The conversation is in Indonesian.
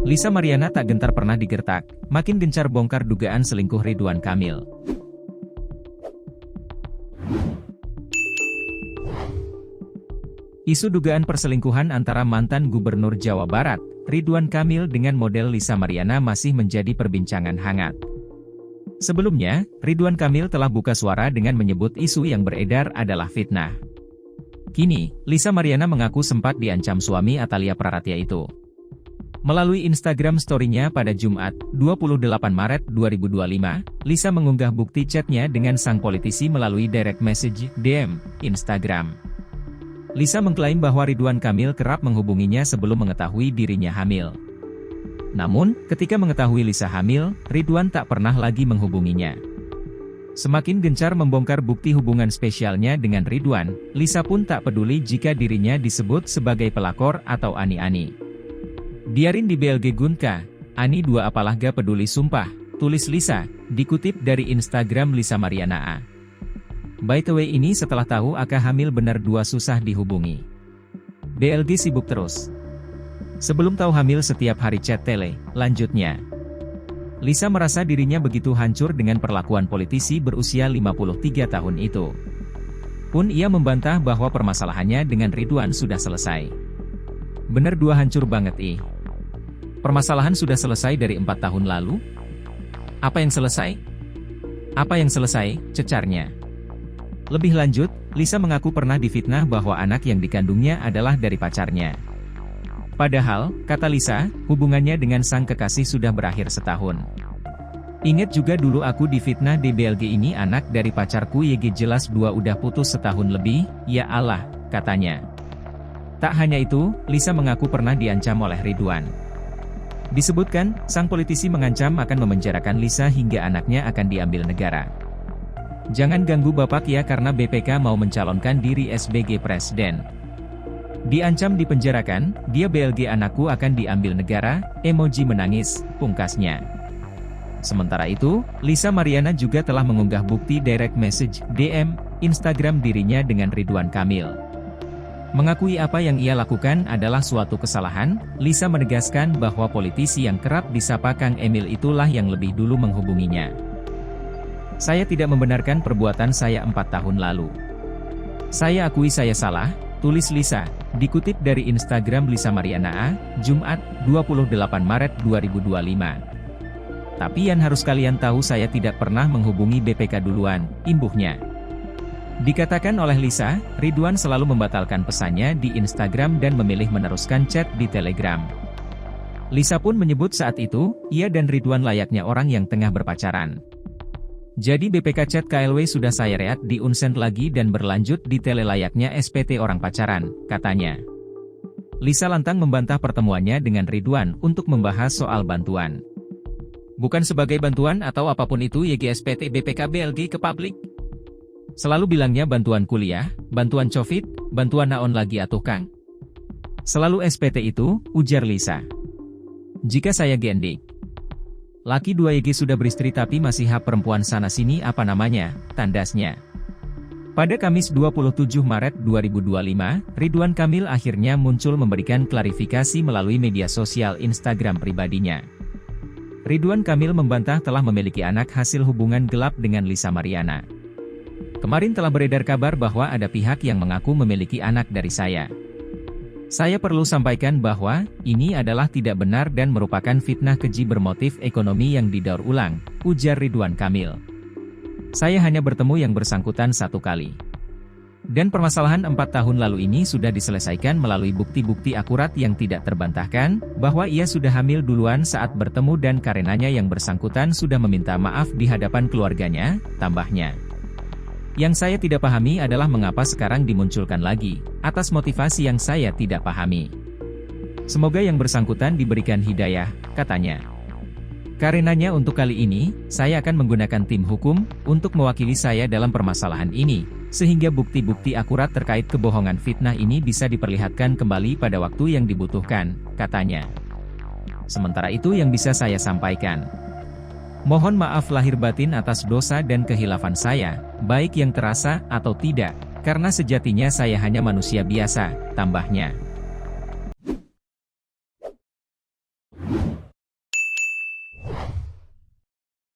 Lisa Mariana tak gentar pernah digertak, makin gencar bongkar dugaan selingkuh Ridwan Kamil. Isu dugaan perselingkuhan antara mantan Gubernur Jawa Barat, Ridwan Kamil dengan model Lisa Mariana masih menjadi perbincangan hangat. Sebelumnya, Ridwan Kamil telah buka suara dengan menyebut isu yang beredar adalah fitnah. Kini, Lisa Mariana mengaku sempat diancam suami Atalia Praratya itu. Melalui Instagram story-nya pada Jumat, 28 Maret 2025, Lisa mengunggah bukti chatnya dengan sang politisi melalui direct message (DM) Instagram. Lisa mengklaim bahwa Ridwan Kamil kerap menghubunginya sebelum mengetahui dirinya hamil. Namun, ketika mengetahui Lisa hamil, Ridwan tak pernah lagi menghubunginya. Semakin gencar membongkar bukti hubungan spesialnya dengan Ridwan, Lisa pun tak peduli jika dirinya disebut sebagai pelakor atau ani-ani. Diarin di BLG Gunka, Ani dua apalah gak peduli sumpah, tulis Lisa, dikutip dari Instagram Lisa Mariana A. By the way ini setelah tahu Aka hamil benar dua susah dihubungi. BLG sibuk terus. Sebelum tahu hamil setiap hari chat tele, lanjutnya. Lisa merasa dirinya begitu hancur dengan perlakuan politisi berusia 53 tahun itu. Pun ia membantah bahwa permasalahannya dengan Ridwan sudah selesai. Bener dua hancur banget ih. Permasalahan sudah selesai dari 4 tahun lalu? Apa yang selesai? Apa yang selesai, cecarnya. Lebih lanjut, Lisa mengaku pernah difitnah bahwa anak yang dikandungnya adalah dari pacarnya. Padahal, kata Lisa, hubungannya dengan sang kekasih sudah berakhir setahun. Ingat juga dulu aku difitnah di BLG ini anak dari pacarku YG jelas dua udah putus setahun lebih, ya Allah, katanya. Tak hanya itu, Lisa mengaku pernah diancam oleh Ridwan. Disebutkan, sang politisi mengancam akan memenjarakan Lisa hingga anaknya akan diambil negara. Jangan ganggu bapak ya karena BPK mau mencalonkan diri SBG Presiden. Diancam dipenjarakan, dia BLG anakku akan diambil negara, emoji menangis, pungkasnya. Sementara itu, Lisa Mariana juga telah mengunggah bukti direct message (DM) Instagram dirinya dengan Ridwan Kamil. Mengakui apa yang ia lakukan adalah suatu kesalahan, Lisa menegaskan bahwa politisi yang kerap disapa Kang Emil itulah yang lebih dulu menghubunginya. Saya tidak membenarkan perbuatan saya 4 tahun lalu. Saya akui saya salah, tulis Lisa, dikutip dari Instagram Lisa Mariana A, Jumat, 28 Maret 2025. Tapi yang harus kalian tahu saya tidak pernah menghubungi BPK duluan, imbuhnya. Dikatakan oleh Lisa, Ridwan selalu membatalkan pesannya di Instagram dan memilih meneruskan chat di Telegram. Lisa pun menyebut saat itu, ia dan Ridwan layaknya orang yang tengah berpacaran. Jadi BPK chat KLW sudah saya reak di unsend lagi dan berlanjut di tele layaknya SPT orang pacaran, katanya. Lisa lantang membantah pertemuannya dengan Ridwan untuk membahas soal bantuan. Bukan sebagai bantuan atau apapun itu YG SPT BPK BLG ke publik. Selalu bilangnya bantuan kuliah, bantuan COVID, bantuan naon lagi atuh Kang. Selalu SPT itu, ujar Lisa. Jika saya gendik. Laki 2 YG sudah beristri tapi masih hak perempuan sana sini apa namanya, tandasnya. Pada Kamis 27 Maret 2025, Ridwan Kamil akhirnya muncul memberikan klarifikasi melalui media sosial Instagram pribadinya. Ridwan Kamil membantah telah memiliki anak hasil hubungan gelap dengan Lisa Mariana. Kemarin telah beredar kabar bahwa ada pihak yang mengaku memiliki anak dari saya. Saya perlu sampaikan bahwa, ini adalah tidak benar dan merupakan fitnah keji bermotif ekonomi yang didaur ulang, ujar Ridwan Kamil. Saya hanya bertemu yang bersangkutan 1 kali. Dan permasalahan 4 tahun lalu ini sudah diselesaikan melalui bukti-bukti akurat yang tidak terbantahkan, bahwa ia sudah hamil duluan saat bertemu dan karenanya yang bersangkutan sudah meminta maaf di hadapan keluarganya, tambahnya. Yang saya tidak pahami adalah mengapa sekarang dimunculkan lagi, atas motivasi yang saya tidak pahami. Semoga yang bersangkutan diberikan hidayah, katanya. Karenanya untuk kali ini, saya akan menggunakan tim hukum, untuk mewakili saya dalam permasalahan ini, sehingga bukti-bukti akurat terkait kebohongan fitnah ini bisa diperlihatkan kembali pada waktu yang dibutuhkan, katanya. Sementara itu yang bisa saya sampaikan. Mohon maaf lahir batin atas dosa dan kehilafan saya, baik yang terasa atau tidak, karena sejatinya saya hanya manusia biasa, tambahnya.